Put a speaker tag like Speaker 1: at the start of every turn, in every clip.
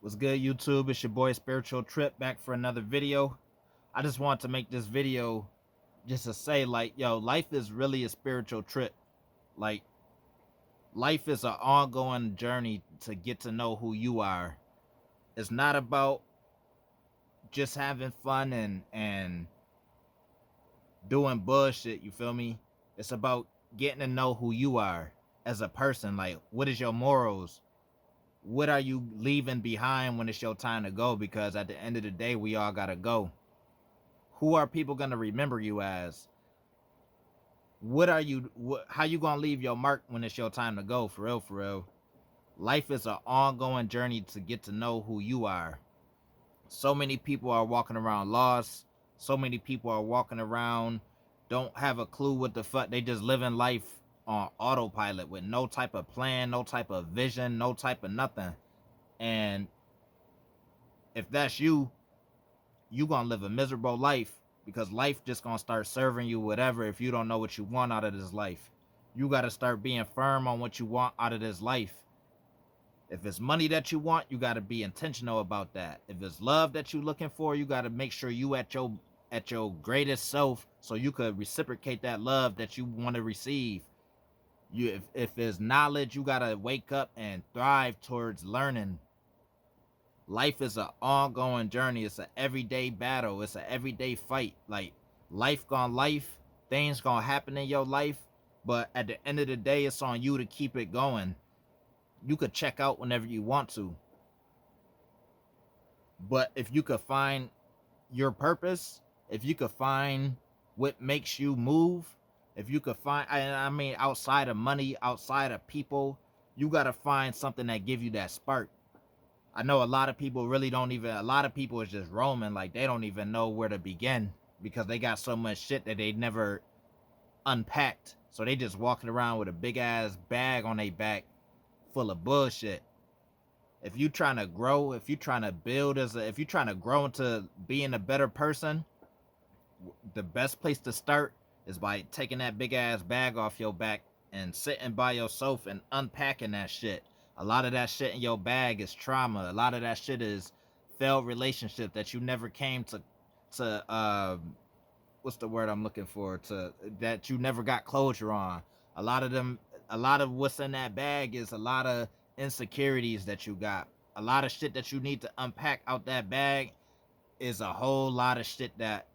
Speaker 1: What's good, YouTube? It's your boy Spiritual Trip back for another video. I just want to make this video just to say, like, yo, life is really a spiritual trip. Like, life is an ongoing journey to get to know who you are. It's not about just having fun and doing bullshit, you feel me? It's about getting to know who you are as a person. Like, what is your morals? What are you leaving behind when it's your time to go? Because at the end of the day, we all gotta go. Who are people gonna remember you as? What are you? How you gonna leave your mark when it's your time to go? For real, for real. Life is an ongoing journey to get to know who you are. So many people are walking around lost. So many people are walking around don't have a clue what the fuck. They just living life on autopilot with no type of plan, no type of vision, no type of nothing. And if that's you, you gonna live a miserable life because life just gonna start serving you whatever if you don't know what you want out of this life. You gotta start being firm on what you want out of this life. If it's money that you want, you gotta be intentional about that. If it's love that you looking for, you gotta make sure you at your greatest self so you could reciprocate that love that you want to receive. If it's knowledge, you gotta wake up and thrive towards learning. Life is an ongoing journey. It's an everyday battle. It's an everyday fight. Like, life gone life, things gonna happen in your life, but at the end of the day, it's on you to keep it going. You could check out whenever you want to, but if you could find your purpose, if you could find what makes you move, if you could find, I mean, outside of money, outside of people, you gotta find something that give you that spark. I know a lot of people really don't even, a lot of people is just roaming, like they don't even know where to begin because they got so much shit that they never unpacked. So they just walking around with a big ass bag on their back full of bullshit. If you trying to grow, if you trying to build if you trying to grow into being a better person, the best place to start is by taking that big ass bag off your back and sitting by yourself and unpacking that shit. A lot of that shit in your bag is trauma. A lot of that shit is failed relationship that you never came to what's the word I'm looking for, to that you never got closure on. A lot of them, a lot of what's in that bag is a lot of insecurities that you got. A lot of shit that you need to unpack out that bag is a whole lot of shit that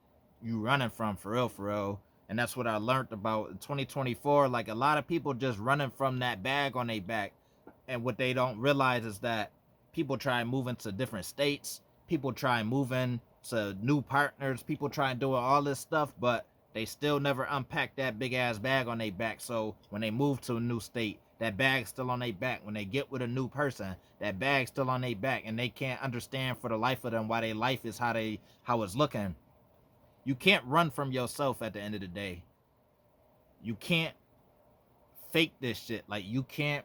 Speaker 1: you running from, for real, for real. And that's what I learned about in 2024. Like, a lot of people just running from that bag on their back. And what they don't realize is that people try moving to different states. People try moving to new partners. People try doing all this stuff, but they still never unpack that big ass bag on their back. So when they move to a new state, that bag's still on their back. When they get with a new person, that bag's still on their back, and they can't understand for the life of them why their life is how it's looking. You can't run from yourself at the end of the day. You can't fake this shit. Like, you can't,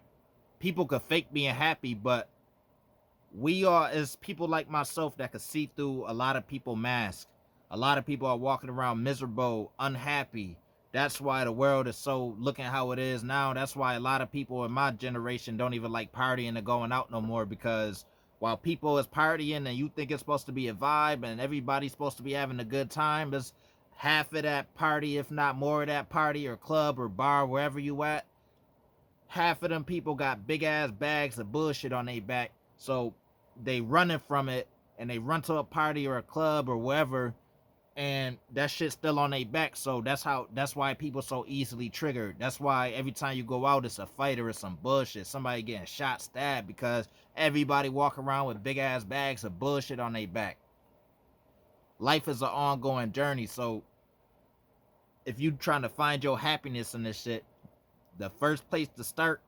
Speaker 1: people could fake being happy, but we are, as people like myself, that could see through a lot of people masks. A lot of people are walking around miserable, unhappy. That's why the world is so looking how it is now. That's why a lot of people in my generation don't even like partying and going out no more, because while people is partying and you think it's supposed to be a vibe and everybody's supposed to be having a good time, there's half of that party, if not more of that party or club or bar, wherever you at, half of them people got big ass bags of bullshit on their back. So they running from it, and they run to a party or a club or wherever, and that shit's still on their back. So that's why people so easily triggered. That's why every time you go out, it's a fight or it's some bullshit, somebody getting shot, stabbed, because everybody walk around with big ass bags of bullshit on their back. Life is an ongoing journey. So if you trying to find your happiness in this shit, the first place to start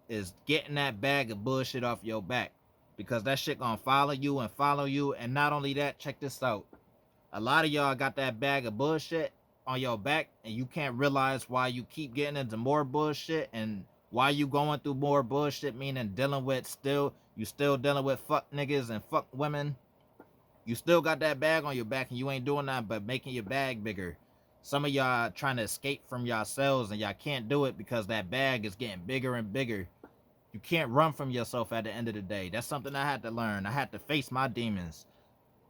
Speaker 1: is getting that bag of bullshit off your back, because that shit gonna follow you and follow you. And not only that, check this out. A lot of y'all got that bag of bullshit on your back, and you can't realize why you keep getting into more bullshit and why you going through more bullshit, meaning dealing with you still dealing with fuck niggas and fuck women. You still got that bag on your back, and you ain't doing that but making your bag bigger. Some of y'all trying to escape from yourselves, and y'all can't do it because that bag is getting bigger and bigger. You can't run from yourself at the end of the day. That's something I had to learn. I had to face my demons.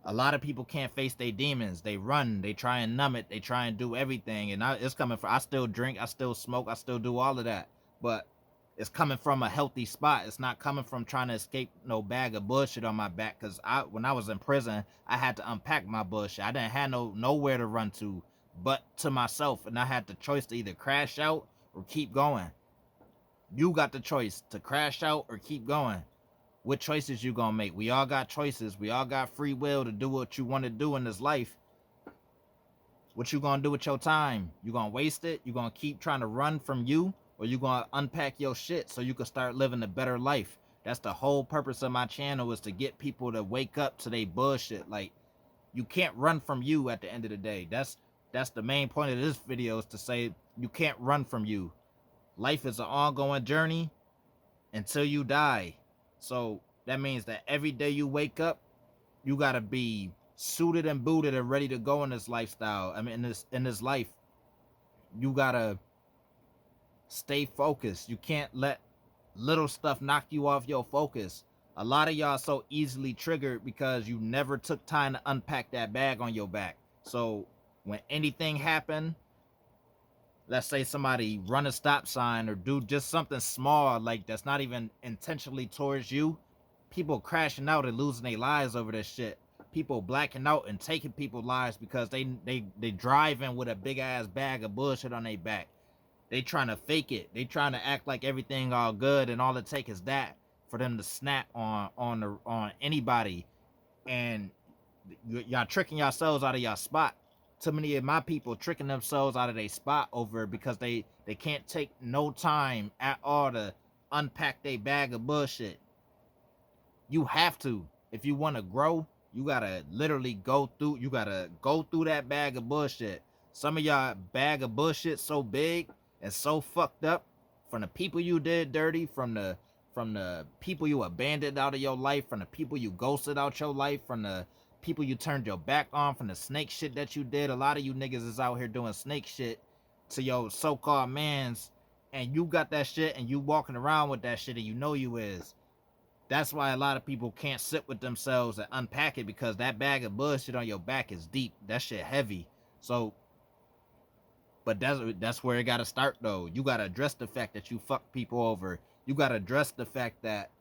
Speaker 1: A lot of people can't face their demons. They run, they try and numb it, they try and do everything. And it's coming from, I still drink, I still smoke, I still do all of that. But it's coming from a healthy spot. It's not coming from trying to escape no bag of bullshit on my back. Cause when I was in prison, I had to unpack my bullshit. I didn't have nowhere to run to but to myself. And I had the choice to either crash out or keep going. You got the choice to crash out or keep going. What choices you gonna make? We all got choices. We all got free will to do what you want to do in this life. What you gonna do with your time? You gonna waste it? You gonna keep trying to run from you? Or you gonna unpack your shit so you can start living a better life? That's the whole purpose of my channel, is to get people to wake up to their bullshit. Like, you can't run from you at the end of the day. That's the main point of this video, is to say you can't run from you. Life is an ongoing journey until you die. So that means that every day you wake up, you gotta be suited and booted and ready to go in this lifestyle. I mean, in this life, you gotta stay focused. You can't let little stuff knock you off your focus. A lot of y'all so easily triggered because you never took time to unpack that bag on your back. So when anything happened, let's say somebody run a stop sign or do just something small, like that's not even intentionally towards you, people crashing out and losing their lives over this shit. People blacking out and taking people's lives because they driving with a big ass bag of bullshit on their back. They trying to fake it. They trying to act like everything all good, and all it take is that for them to snap on anybody. And y'all tricking yourselves out of your spot. Too many of my people tricking themselves out of their spot over it because they can't take no time at all to unpack their bag of bullshit. You have to. If you want to grow, you gotta literally go through that bag of bullshit. Some of y'all bag of bullshit so big and so fucked up from the people you did dirty, from the people you abandoned out of your life, from the people you ghosted out your life, from the people you turned your back on, from the snake shit that you did. A lot of you niggas is out here doing snake shit to your so-called mans, and you got that shit and you walking around with that shit and you know you is. That's why a lot of people can't sit with themselves and unpack it, because that bag of bullshit on your back is deep. That shit heavy. So, but that's where it gotta start though. You gotta address the fact that you fucked people over. You gotta address the fact that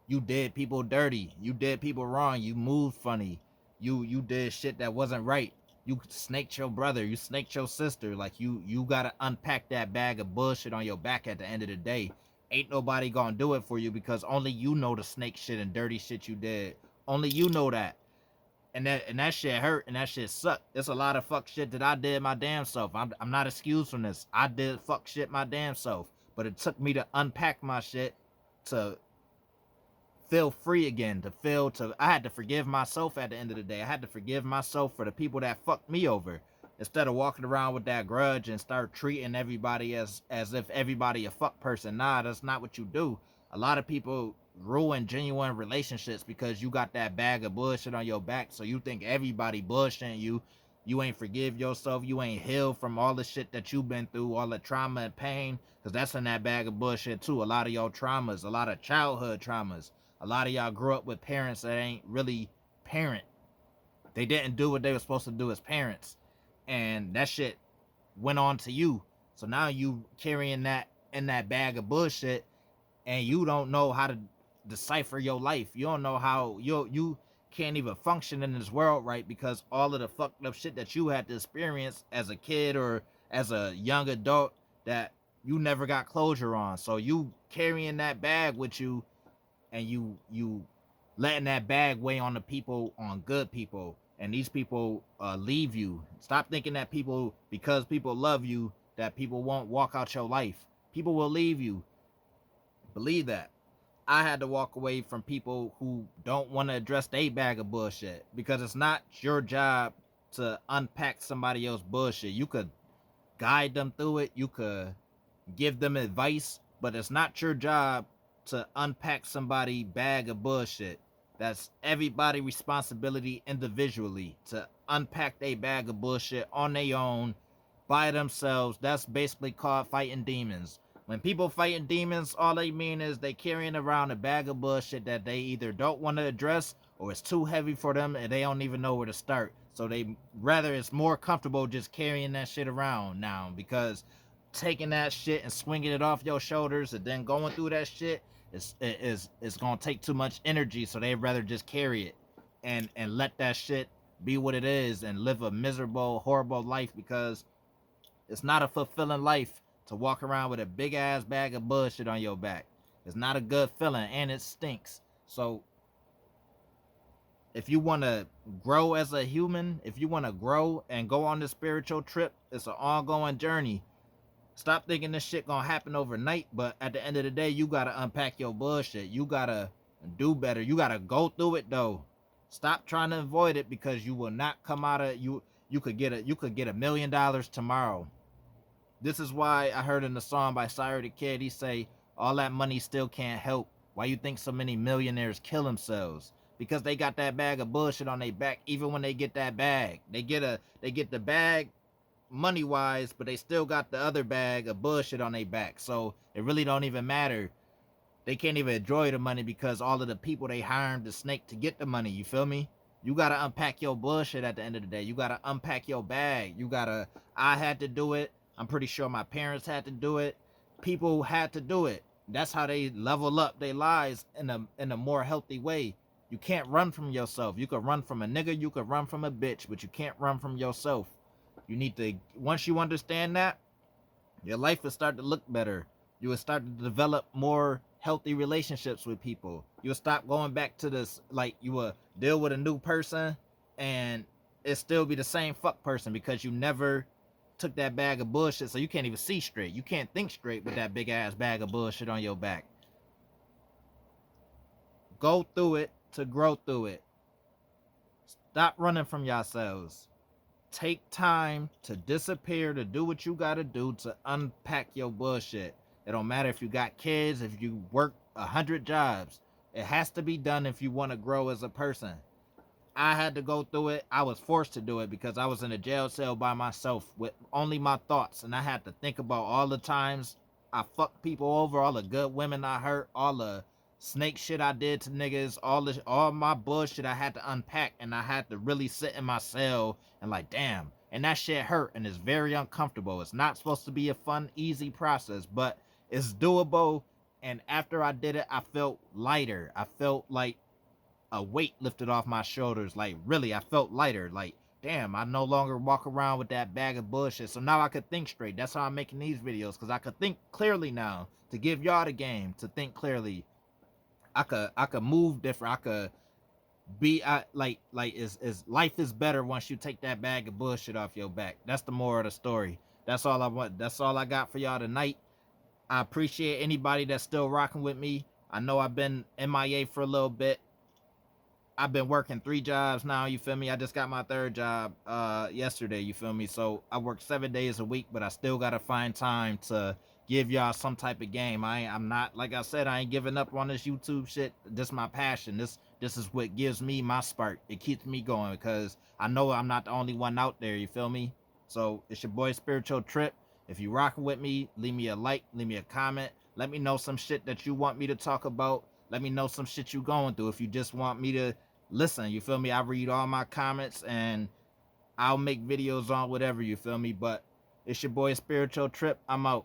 Speaker 1: you did people dirty. You did people wrong. You moved funny. You did shit that wasn't right. You snaked your brother. You snaked your sister. Like, you gotta unpack that bag of bullshit on your back at the end of the day. Ain't nobody gonna do it for you, because only you know the snake shit and dirty shit you did. Only you know that. And that shit hurt, and that shit sucked. There's a lot of fuck shit that I did my damn self. I'm not excused from this. I did fuck shit my damn self. But it took me to unpack my shit to feel free again, I had to forgive myself at the end of the day. I had to forgive myself for the people that fucked me over. Instead of walking around with that grudge and start treating everybody as if everybody a fuck person. Nah, that's not what you do. A lot of people ruin genuine relationships because you got that bag of bullshit on your back. So you think everybody bullshitting you. You ain't forgive yourself. You ain't healed from all the shit that you've been through, all the trauma and pain, because that's in that bag of bullshit too. A lot of your traumas, a lot of childhood traumas. A lot of y'all grew up with parents that ain't really parent. They didn't do what they were supposed to do as parents. And that shit went on to you. So now you carrying that in that bag of bullshit, and you don't know how to decipher your life. You don't know how you can't even function in this world right, because all of the fucked up shit that you had to experience as a kid or as a young adult that you never got closure on. So you carrying that bag with you, and you letting that bag weigh on the people, on good people, and these people leave you. Stop thinking that because people love you, that people won't walk out your life. People will leave you. Believe that. I had to walk away from people who don't want to address their bag of bullshit, because it's not your job to unpack somebody else's bullshit. You could guide them through it, you could give them advice, but it's not your job to unpack somebody's bag of bullshit. That's everybody responsibility individually to unpack their bag of bullshit on their own by themselves. That's basically called fighting demons. When people fighting demons, all they mean is they carrying around a bag of bullshit that they either don't want to address or it's too heavy for them and they don't even know where to start. So they rather it's more comfortable just carrying that shit around now, because taking that shit and swinging it off your shoulders and then going through that shit is gonna take too much energy. So they rather just carry it and let that shit be what it is and live a miserable, horrible life, because it's not a fulfilling life to walk around with a big ass bag of bullshit on your back. It's not a good feeling and it stinks. So if you want to grow as a human, if you want to grow and go on this spiritual trip, it's an ongoing journey. Stop thinking this shit gonna happen overnight, but at the end of the day, you gotta unpack your bullshit. You gotta do better. You gotta go through it though. Stop trying to avoid it, because you will not come out of you. You could get $1 million tomorrow. This is why I heard in the song by Syra the Kid, he say, all that money still can't help. Why you think so many millionaires kill themselves? Because they got that bag of bullshit on their back. Even when they get that bag, they get the bag money wise, but they still got the other bag of bullshit on their back. So it really don't even matter. They can't even enjoy the money because all of the people they hired the snake to get the money. You feel me? You gotta unpack your bullshit at the end of the day. You gotta unpack your bag. I had to do it. I'm pretty sure my parents had to do it. People had to do it. That's how they level up their lives in a more healthy way. You can't run from yourself. You could run from a nigga, you could run from a bitch, but you can't run from yourself. You need to, once you understand that, your life will start to look better. You will start to develop more healthy relationships with people. You'll stop going back to this, like you will deal with a new person and it still be the same fuck person, because you never took that bag of bullshit, so you can't even see straight. You can't think straight with that big ass bag of bullshit on your back. Go through it to grow through it. Stop running from yourselves. Take time to disappear, to do what you gotta do to unpack your bullshit. It don't matter if you got kids, if you work 100 jobs. It has to be done if you want to grow as a person. I had to go through it. I was forced to do it because I was in a jail cell by myself with only my thoughts, and I had to think about all the times I fucked people over, all the good women I hurt, all the snake shit I did to niggas, all my bullshit I had to unpack, and I had to really sit in my cell and like, damn. And that shit hurt and it's very uncomfortable. It's not supposed to be a fun, easy process, but it's doable. And after I did it, I felt lighter. I felt like a weight lifted off my shoulders. Like, really, I felt lighter. Like, damn, I no longer walk around with that bag of bullshit. So now I could think straight. That's how I'm making these videos, because I could think clearly now, to give y'all the game, to think clearly. I could move different. I could be like is life is better once you take that bag of bullshit off your back. That's the moral of the story. That's all I want. That's all I got for y'all tonight. I appreciate anybody that's still rocking with me. I know I've been MIA for a little bit. I've been working 3 jobs now, you feel me? I just got my 3rd job yesterday, you feel me? So I work 7 days a week, but I still gotta find time to give y'all some type of game. I'm not, like I said, I ain't giving up on this YouTube shit. This is my passion. This is what gives me my spark. It keeps me going, because I know I'm not the only one out there, you feel me? So it's your boy Spiritual Trip. If you rocking with me, leave me a like, leave me a comment. Let me know some shit that you want me to talk about. Let me know some shit you going through. If you just want me to listen, you feel me? I read all my comments and I'll make videos on whatever, you feel me? But it's your boy Spiritual Trip. I'm out.